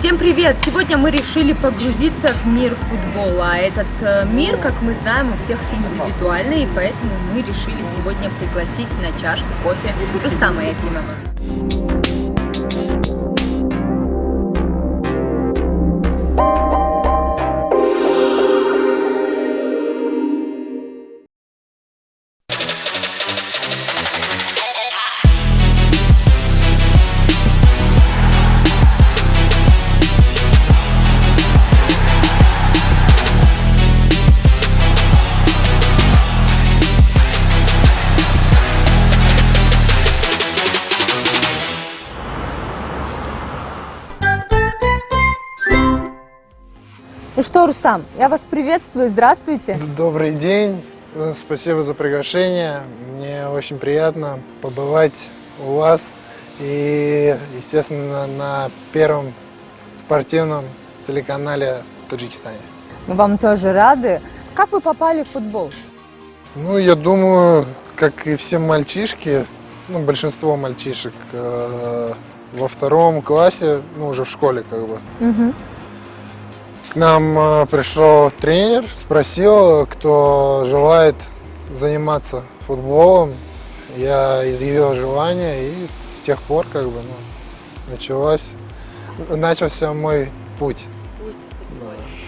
Всем привет! Сегодня мы решили погрузиться в мир футбола. А этот мир, как мы знаем, у всех индивидуальный, и поэтому мы решили сегодня пригласить на чашку кофе Рустама Ятимова. Ну что, Рустам, я вас приветствую, здравствуйте. Добрый день, спасибо за приглашение. Мне очень приятно побывать у вас и, естественно, на первом спортивном телеканале в Таджикистане. Мы вам тоже рады. Как вы попали в футбол? Ну, я думаю, как и все мальчишки, большинство мальчишек во втором классе, уже в школе как бы. К нам пришел тренер, спросил, кто желает заниматься футболом. Я изъявил желание, и с тех пор начался мой путь.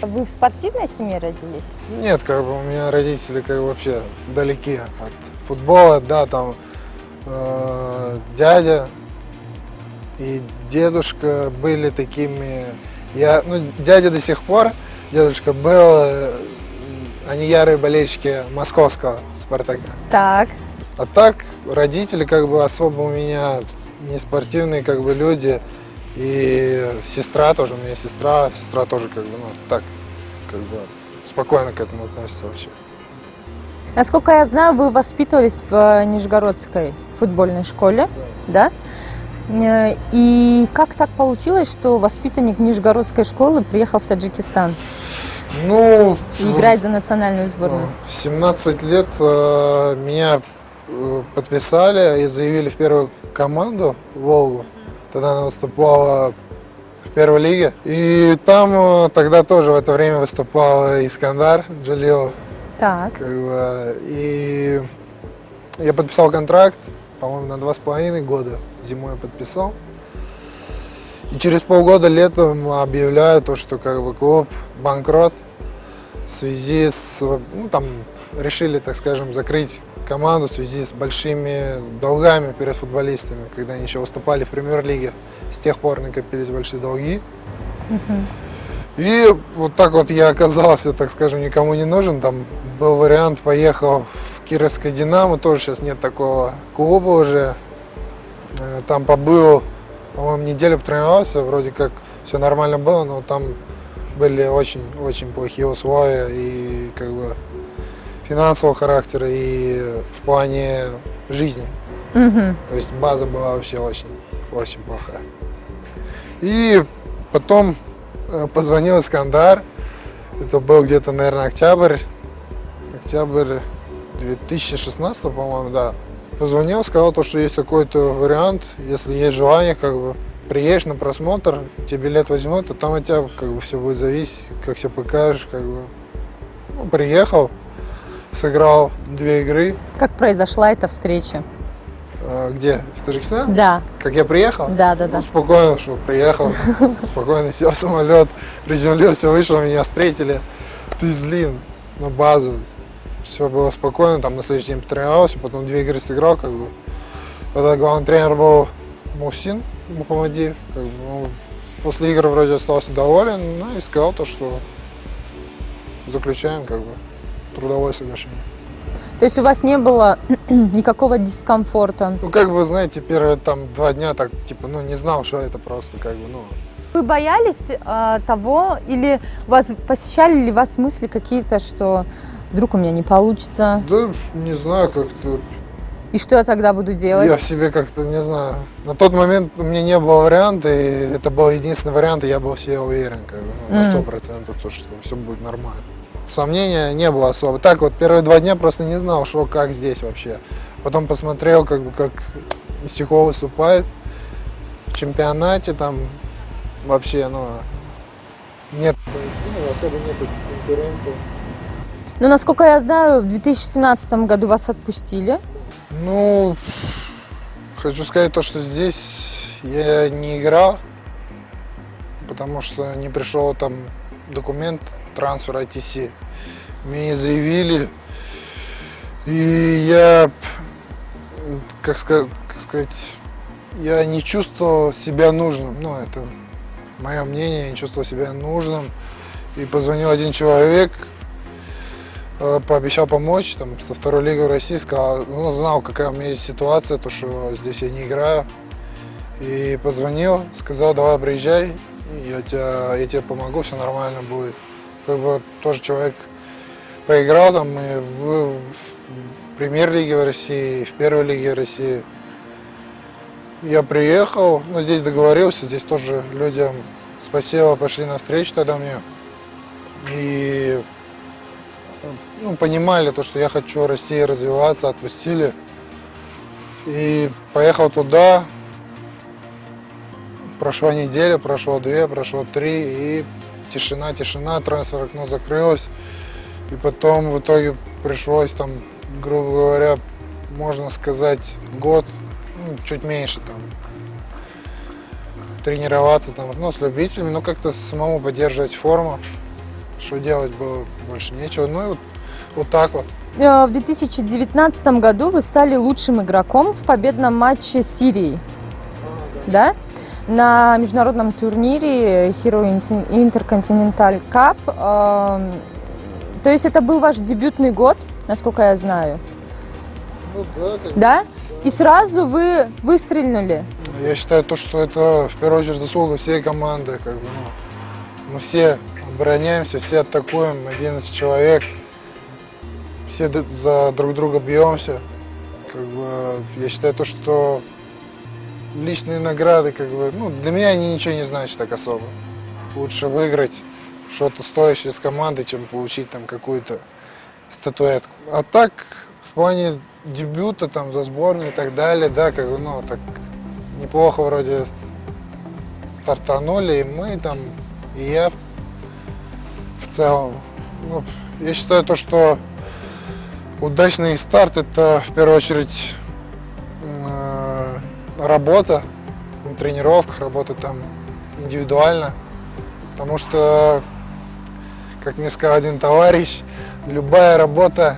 Вы в спортивной семье родились? Нет, у меня родители вообще далеки от футбола, да, там дядя и дедушка были такими. Дядя до сих пор, дедушка был, они ярые болельщики московского «Спартака». Так. А так, родители особо у меня не спортивные люди. И сестра тоже, у меня сестра тоже спокойно к этому относится вообще. Насколько я знаю, вы воспитывались в Нижегородской футбольной школе, да? И как так получилось, что воспитанник Нижегородской школы приехал в Таджикистан? И играет за национальную сборную. В 17 лет меня подписали и заявили в первую команду «Волгу». Тогда она выступала в первой лиге. И там тогда тоже в это время выступал Искандар Джалилов. Так. И я подписал контракт, по-моему, на 2,5 года. Зимой я подписал. И через полгода летом объявляют то, что клуб банкрот в связи с... решили, так скажем, закрыть команду в связи с большими долгами перед футболистами, когда они еще выступали в премьер-лиге. С тех пор накопились большие долги. И я оказался, так скажем, никому не нужен. Там был вариант, поехал в Кировское «Динамо», тоже сейчас нет такого клуба уже. Там побыл, по-моему, неделю потренировался, вроде как все нормально было, но там были очень плохие условия и финансового характера, и в плане жизни. То есть база была вообще очень плохая. И потом позвонил Искандар, это был где-то, наверное, октябрь 2016, по-моему, да. Позвонил, сказал, что есть такой-то вариант, если есть желание, приедешь на просмотр, тебе билет возьмут, а там от тебя все будет зависеть, как себя покажешь, приехал, сыграл 2 игры. Как произошла эта встреча? Где? В Таджикистане? Да. Как я приехал? Да. Спокойно, приехал, спокойно сел в самолет, приземлился, вышел, меня встретили, Тызлин, на базу. Все было спокойно, там на следующий день потренировался, потом 2 игры сыграл, Тогда главный тренер был Мухсин Мухаммадиев, после игр вроде остался доволен, и сказал что заключаем, трудовое соглашение. То есть у вас не было никакого дискомфорта? Знаете, первые 2 дня не знал, что это просто, Вы боялись того, или посещали ли вас мысли какие-то, что вдруг у меня не получится? Да, не знаю, как-то. И что я тогда буду делать? Я в себе не знаю. На тот момент у меня не было варианта, и это был единственный вариант, и я был в себе уверен, на 100%, что все будет нормально. Сомнения не было особо. Так первые 2 дня просто не знал, как здесь вообще. Потом посмотрел, как Истихов выступает в чемпионате, там вообще, ну, нет, ну, особо нету конкуренции. Но, насколько я знаю, в 2017 году вас отпустили. Ну, хочу сказать то, что здесь я не играл, потому что не пришел там документ трансфер ITC. Мне не заявили, и я, как сказать, я не чувствовал себя нужным. Ну, это мое мнение, я не чувствовал себя нужным. И позвонил один человек, пообещал помочь там, со второй лигой в России, сказал, ну, знал, какая у меня есть ситуация, то, что здесь я не играю. И позвонил, сказал, давай приезжай, я тебе помогу, все нормально будет. Как бы тоже человек поиграл там и в премьер-лиге в России, и в первой лиге России. Я приехал, ну, здесь договорился, здесь тоже людям спасибо, пошли навстречу тогда мне. И ну, понимали то, что я хочу расти и развиваться, отпустили. И поехал туда. Прошла неделя, прошло 2, прошло 3, и тишина, трансфер окно закрылось. И потом в итоге пришлось там, грубо говоря, можно сказать, год, ну, чуть меньше там, тренироваться там, ну, с любителями, но как-то самому поддерживать форму. Что делать было больше нечего. Ну и вот так вот. В 2019 году вы стали лучшим игроком в победном матче с Сирией, да? На международном турнире Hero Intercontinental Cup. То есть это был ваш дебютный год, насколько я знаю? Ну да, да? И сразу вы выстрелили? Я считаю, то, что это в первую очередь заслуга всей команды. Как бы, ну, мы все обороняемся, все атакуем, 11 человек, все за друг друга бьемся. Как бы, я считаю, то, что личные награды, как бы, ну, для меня они ничего не значат так особо. Лучше выиграть что-то стоящее с командой, чем получить там какую-то статуэтку. А так, в плане дебюта там за сборную и так далее, да, как бы, ну, так неплохо вроде стартанули, и мы там, и я в целом. Ну, я считаю то, что удачный старт — это в первую очередь работа на тренировках, работа там индивидуально, потому что, как мне сказал один товарищ, любая работа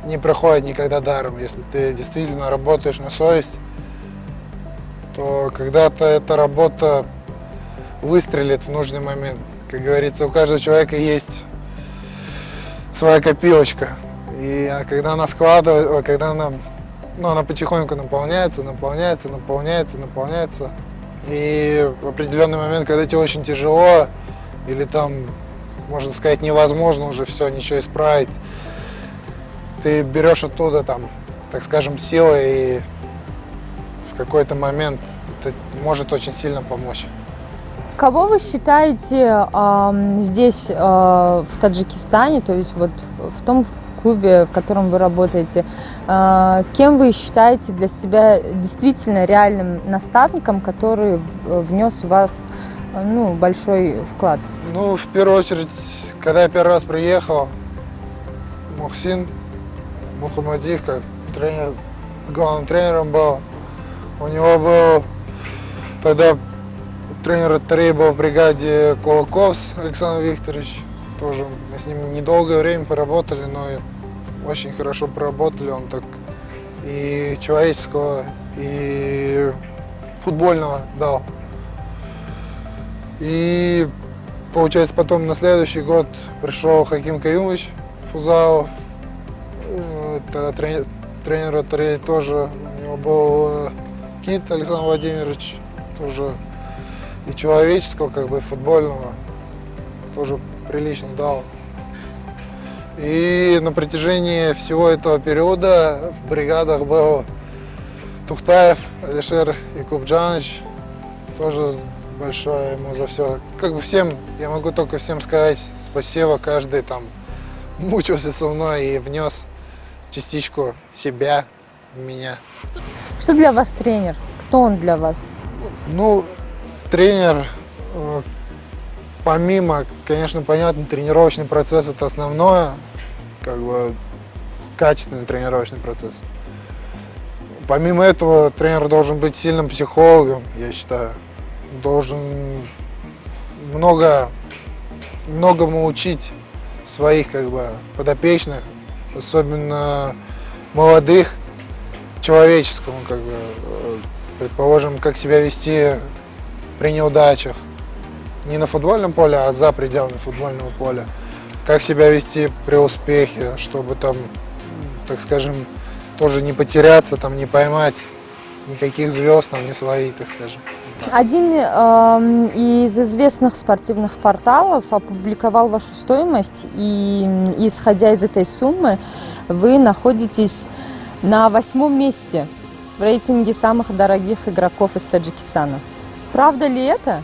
не проходит никогда даром. Если ты действительно работаешь на совесть, то когда-то эта работа выстрелит в нужный момент. Как говорится, у каждого человека есть своя копилочка. И когда она складывается, когда она, ну, она потихоньку наполняется. И в определенный момент, когда тебе очень тяжело, или там, можно сказать, невозможно уже все, ничего исправить, ты берешь оттуда, там, так скажем, силы, и в какой-то момент это может очень сильно помочь. Кого вы считаете здесь, в Таджикистане, то есть вот в том клубе, в котором вы работаете, кем вы считаете для себя действительно реальным наставником, который внес в вас, ну, большой вклад? Ну, в первую очередь, когда я первый раз приехал, Мухсин Мухаммадиев, как тренер, главным тренером был. У него был тогда тренер Тарей был в бригаде Кулаковс Александр Викторович. Тоже мы с ним недолгое время поработали, но очень хорошо поработали. Он так и человеческого, и футбольного дал. И получается, потом на следующий год пришел Хаким Каюмович Фузалов. Тогда тренер Тарей тоже. У него был Кит Александр Владимирович, тоже и человеческого, как бы, и футбольного, тоже прилично дал. И на протяжении всего этого периода в бригадах был Тухтаев Алишер Якубджанович, тоже большое ему за все. Как бы всем, я могу только всем сказать спасибо, каждый там мучился со мной и внес частичку себя в меня. Что для вас тренер? Кто он для вас? Ну, тренер, Помимо, конечно, понятно, тренировочный процесс это основное, как бы качественный тренировочный процесс. Помимо этого, тренер должен быть сильным психологом, я считаю. Должен многому учить своих как бы подопечных, особенно молодых, человеческому, как бы, предположим, как себя вести при неудачах. Не на футбольном поле, а за пределами футбольного поля. Как себя вести при успехе, чтобы там, так скажем, тоже не потеряться, там, не поймать никаких звезд, там, не свои, так скажем. Один из известных спортивных порталов опубликовал вашу стоимость, и исходя из этой суммы, вы находитесь на 8-м месте в рейтинге самых дорогих игроков из Таджикистана. Правда ли это?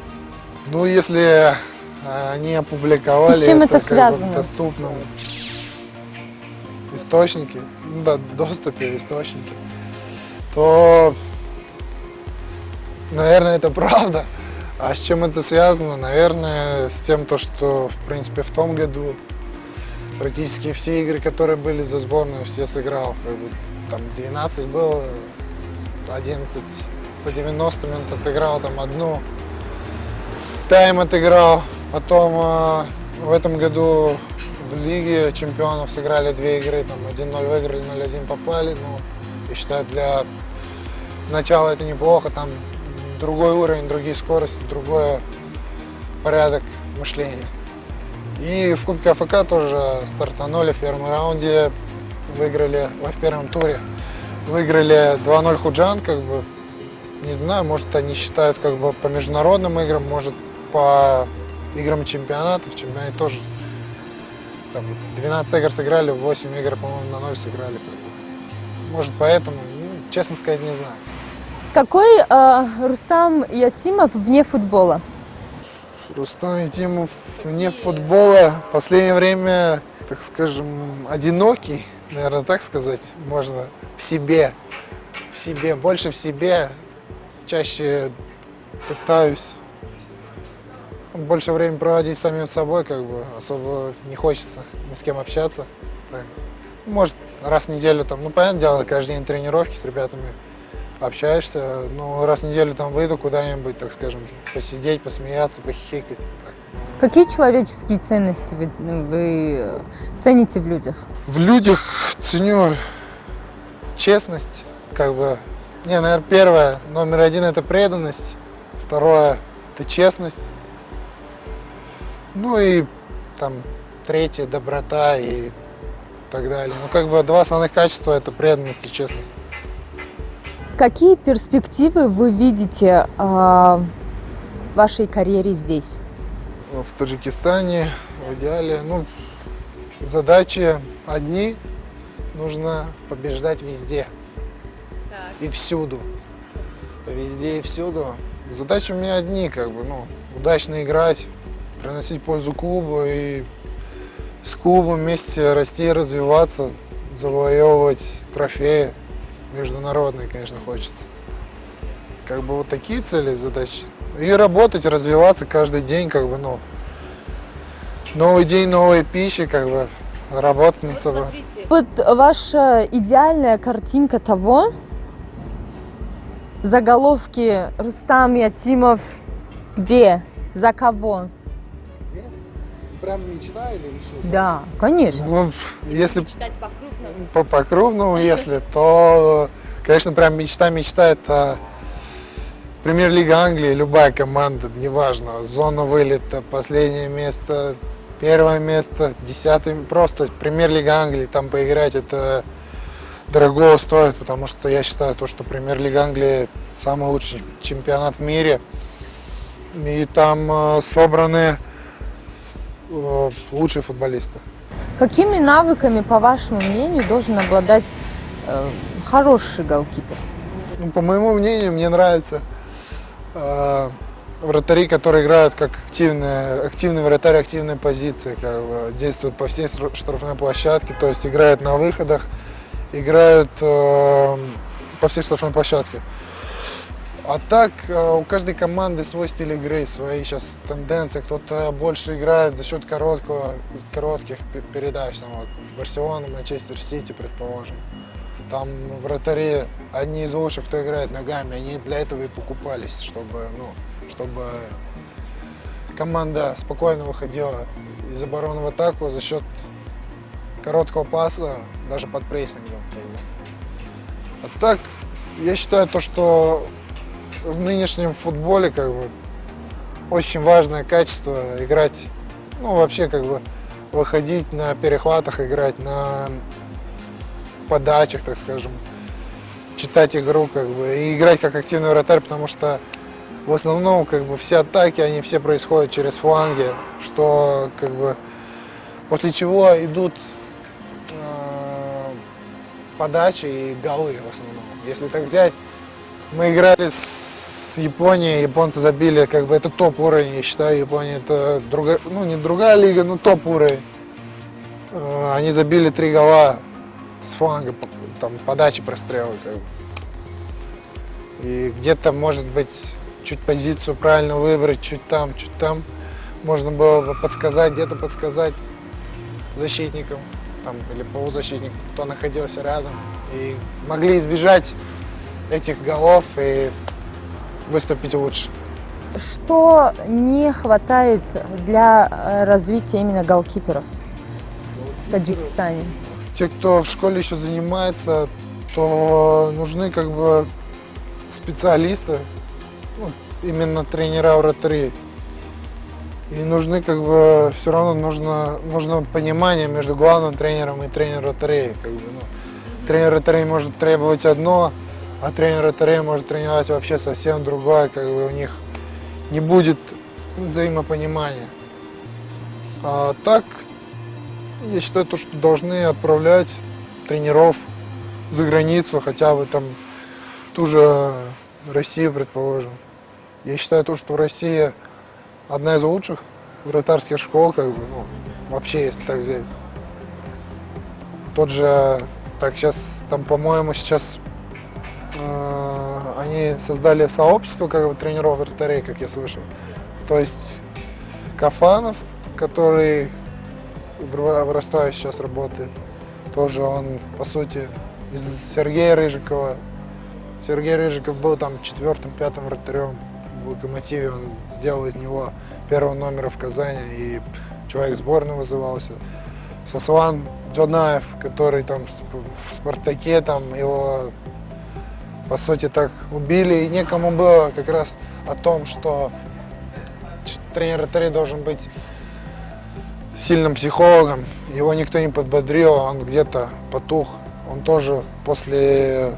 Ну, если они опубликовали И с чем это как бы связано? в доступном источнике, ну да, доступе источники, то, наверное, это правда. А с чем это связано? Наверное, с тем, что, в принципе, в том году практически все игры, которые были за сборную, все сыграл. Как бы, там 12 было, 11 по 90 минут отыграл, там одну. Тайм отыграл. Потом в этом году в Лиге чемпионов сыграли 2 игры, там 1-0 выиграли, 0-1 попали. Ну, я считаю, для начала это неплохо. Там другой уровень, другие скорости, другой порядок мышления. И в Кубке АФК тоже стартанули в первом раунде, выиграли, в первом туре. Выиграли 2-0 Худжан, как бы, не знаю, может они считают как бы по международным играм, может по играм чемпионата, в чемпионате тоже там, 12 игр сыграли, 8 игр, по-моему, на 0 сыграли. Может поэтому, честно сказать, не знаю. Какой Рустам Ятимов вне футбола? Рустам Ятимов вне футбола в последнее время, так скажем, одинокий, наверное, так сказать, можно, в себе, больше в себе, чаще пытаюсь больше времени проводить с самим собой, как бы особо не хочется ни с кем общаться. Так. Может, раз в неделю, там, ну, понятное дело, каждый день тренировки с ребятами общаешься, ну, раз в неделю там выйду куда-нибудь, так скажем, посидеть, посмеяться, похихикать. Так. Какие человеческие ценности вы цените в людях? В людях ценю честность, как бы. Не, наверное, первое, номер один это преданность, второе это честность, ну и там третье доброта и так далее. Ну как бы 2 основных качества это преданность и честность. Какие перспективы вы видите в вашей карьере здесь? В Таджикистане, в идеале, ну, задачи одни, нужно побеждать везде. И всюду. Везде и всюду. Задачи у меня одни, как бы, ну, удачно играть, приносить пользу клубу и с клубом вместе расти, развиваться, завоевывать трофеи. Международные, конечно, хочется. Как бы вот такие цели, задачи. И работать, развиваться каждый день, как бы, ну, новый день, новая пища, как бы, работать над собой. Вот ваша идеальная картинка того, заголовки Рустам Ятимов где, за кого? Где? Прям мечта или решил? Да, конечно. Ну, если Читать по-крупному. по-крупному, если, то, конечно, прям мечта это Премьер-лига Англии, любая команда, неважно, зона вылета, последнее место, первое место, 10-е, просто Премьер-лига Англии, там поиграть это дорого стоит, потому что я считаю, что Премьер-лига Англии самый лучший чемпионат в мире, и там собраны лучшие футболисты. Какими навыками, по вашему мнению, должен обладать хороший голкипер? Ну, по моему мнению, мне нравятся вратари, которые играют как активный вратарь, активные позиции, как бы, действуют по всей штрафной площадке, то есть играют на выходах, играют по всей штрафной площадке. А так, у каждой команды свой стиль игры, свои сейчас тенденции. Кто-то больше играет за счет коротких передач. Там, вот, Барселона, Манчестер Сити, предположим. Там вратари одни из лучших, кто играет ногами. Они для этого и покупались, чтобы команда спокойно выходила из обороны в атаку за счет короткого паса, даже под прессингом. А так, я считаю, что в нынешнем футболе очень важное качество играть, вообще выходить на перехватах, играть на подачах, так скажем, читать игру и играть как активный вратарь, потому что в основном все атаки, они все происходят через фланги, что после чего идут подачи и голы в основном. Если так взять, мы играли с Японией, японцы забили, это топ-уровень, я считаю, Япония это другая, не другая лига, но топ-уровень. Они забили 3 гола с фланга, там, подачи, прострелы. И где-то, может быть, чуть позицию правильно выбрать, чуть там. Можно было бы где-то подсказать защитникам или полузащитникам, кто находился рядом. И могли избежать этих голов и выступить лучше. Что не хватает для развития именно голкиперов в Таджикистане? Те, кто в школе еще занимается, то нужны специалисты, именно тренера вратарей. И нужны все равно нужно понимание между главным тренером и тренером вратарей. Тренер вратарей может требовать одно, а тренер вратарей может тренировать вообще совсем другое. У них не будет взаимопонимания. А так, я считаю, что должны отправлять тренеров за границу, хотя бы ту же Россию, предположим. Я считаю, что Россия одна из лучших вратарских школ, вообще, если так взять. Тот же, сейчас, по-моему, сейчас они создали сообщество тренеров вратарей, как я слышал. То есть Кафанов, который в Ростове сейчас работает, тоже он, по сути, из Сергея Рыжикова. Сергей Рыжиков был 4-5 вратарем в «Локомотиве», он сделал из него первого номера в Казани, и человек в сборную вызывался. Сослан Джонаев, который в «Спартаке», его, по сути, так убили, и некому было как раз о том, что тренер вратарей должен быть сильным психологом. Его никто не подбодрил, он где-то потух. Он тоже после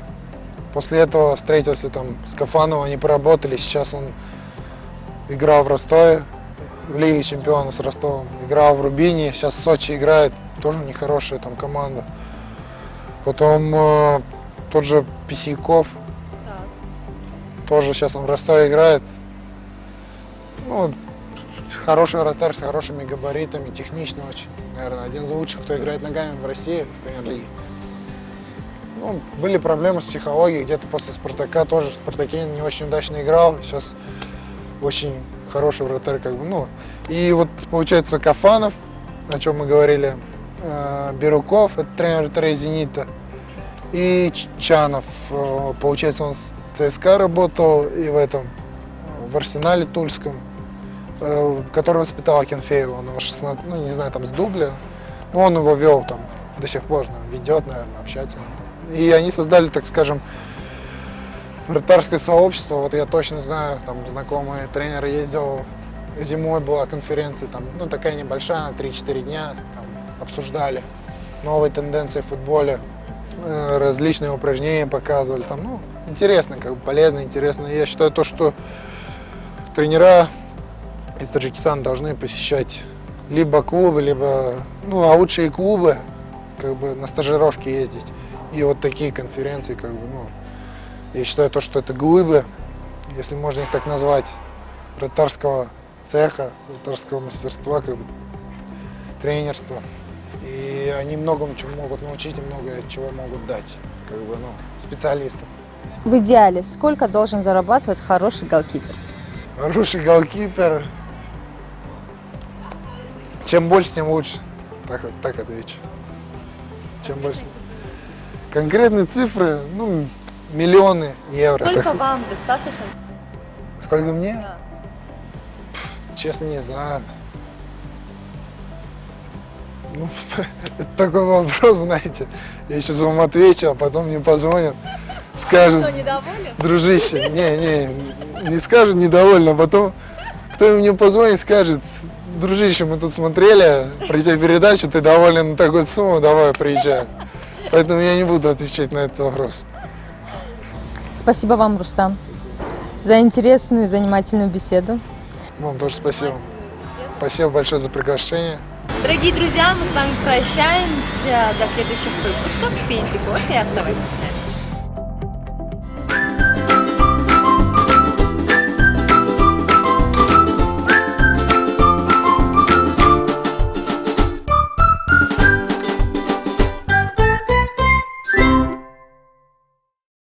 этого встретился с Кафановым, они поработали. Сейчас он играл в Ростове, в Лиге чемпионов с Ростовом, играл в Рубине, сейчас в Сочи играет, тоже нехорошая команда. Потом тот же Писяков, тоже сейчас он в Ростове играет. Хороший вратарь с хорошими габаритами, техничный очень. Наверное, один из лучших, кто играет ногами в России в премьер-лиге. Были проблемы с психологией, где-то после «Спартака» тоже в «Спартаке» не очень удачно играл. Сейчас очень хороший вратарь. И вот получается Кафанов, о чем мы говорили, Бирюков, это тренер вратарей «Зенита», и Чанов, получается, он с ЦСКА работал и в «Арсенале» тульском, который воспитал Акинфеева, он его 16, не знаю, с дубля, но он его вел до сих пор, ведет, наверное, общается. И они создали, так скажем, вратарское сообщество. Вот я точно знаю, знакомый тренер ездил, зимой была конференция, такая небольшая, на 3-4 дня, обсуждали новые тенденции в футболе, различные упражнения показывали. Интересно, полезно, интересно. И я считаю, что тренера из Таджикистана должны посещать либо клубы, либо, а лучше и клубы, на стажировки ездить. И вот такие конференции, я считаю, что это глыбы, если можно их так назвать, вратарского цеха, вратарского мастерства, тренерства. И они многому чему могут научить и много чего могут дать, специалистам. В идеале, сколько должен зарабатывать хороший голкипер? Хороший голкипер. Чем больше, тем лучше. Так отвечу. Чем больше. Конкретные цифры, ну, миллионы евро. так Сколько сказать. вам достаточно? Сколько мне? Да. Честно, не знаю. Ну, это такой вопрос, знаете. Я сейчас вам отвечу, а потом мне позвонят, скажут, недоволен? дружище, не скажут недовольно, а потом кто мне позвонит, скажет, дружище, мы тут смотрели про тебя передачу, ты доволен на такую сумму, давай, приезжай. Поэтому я не буду отвечать на этот вопрос. Спасибо вам, Рустам, за интересную и занимательную беседу. Вам тоже спасибо. Спасибо большое за приглашение. Дорогие друзья, мы с вами прощаемся до следующих выпусков. Пейте кофе и оставайтесь с нами.